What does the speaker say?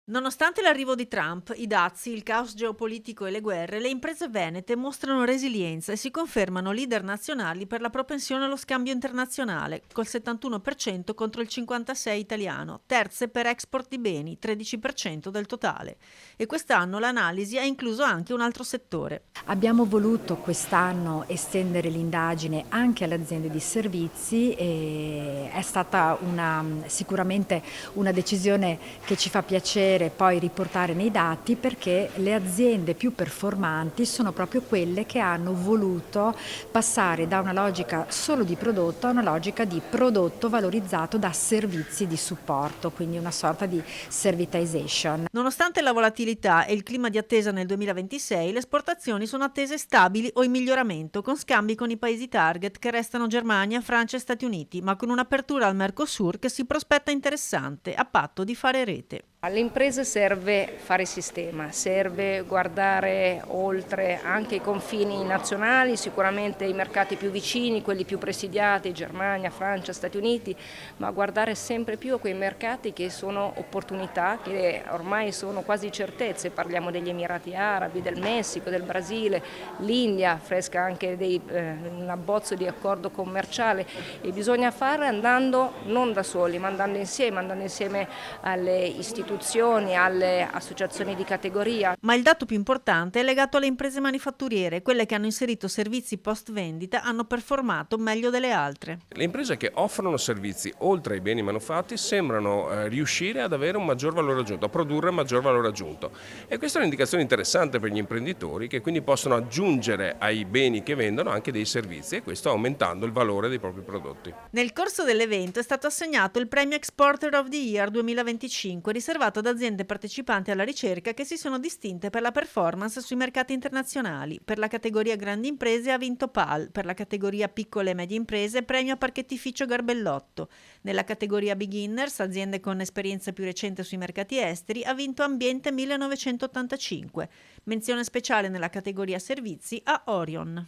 Nonostante l'arrivo di Trump, i dazi, il caos geopolitico e le guerre, le imprese venete mostrano resilienza e si confermano leader nazionali per la propensione allo scambio internazionale, col 71% contro il 56% italiano, terze per export di beni, 13% del totale. E quest'anno l'analisi ha incluso anche un altro settore. Abbiamo voluto quest'anno estendere l'indagine anche alle aziende di servizi e è stata sicuramente una decisione che ci fa piacere poi riportare nei dati, perché le aziende più performanti sono proprio quelle che hanno voluto passare da una logica solo di prodotto a una logica di prodotto valorizzato da servizi di supporto, quindi una sorta di servitization. Nonostante la volatilità e il clima di attesa nel 2026, le esportazioni sono attese stabili o in miglioramento, con scambi con i paesi target che restano Germania, Francia e Stati Uniti, ma con un'apertura al Mercosur che si prospetta interessante, a patto di fare rete. Alle imprese serve fare sistema, serve guardare oltre anche i confini nazionali, sicuramente i mercati più vicini, quelli più presidiati, Germania, Francia, Stati Uniti, ma guardare sempre più a quei mercati che sono opportunità, che ormai sono quasi certezze. Parliamo degli Emirati Arabi, del Messico, del Brasile, l'India, fresca anche un abbozzo di accordo commerciale, e bisogna fare andando non da soli, ma andando insieme alle istituzioni, alle associazioni di categoria. Ma il dato più importante è legato alle imprese manifatturiere, quelle che hanno inserito servizi post vendita hanno performato meglio delle altre. Le imprese che offrono servizi oltre ai beni manufatti sembrano riuscire ad avere un maggior valore aggiunto, a produrre maggior valore aggiunto, e questa è un'indicazione interessante per gli imprenditori, che quindi possono aggiungere ai beni che vendono anche dei servizi, e questo aumentando il valore dei propri prodotti. Nel corso dell'evento è stato assegnato il premio Exporter of the Year 2025, riservato ad aziende partecipanti alla ricerca che si sono distinte per la performance sui mercati internazionali. Per la categoria grandi imprese ha vinto PAL, per la categoria piccole e medie imprese premio Parchettificio Garbellotto. Nella categoria beginners, aziende con esperienza più recente sui mercati esteri, ha vinto Ambiente 1985. Menzione speciale nella categoria servizi a Orion.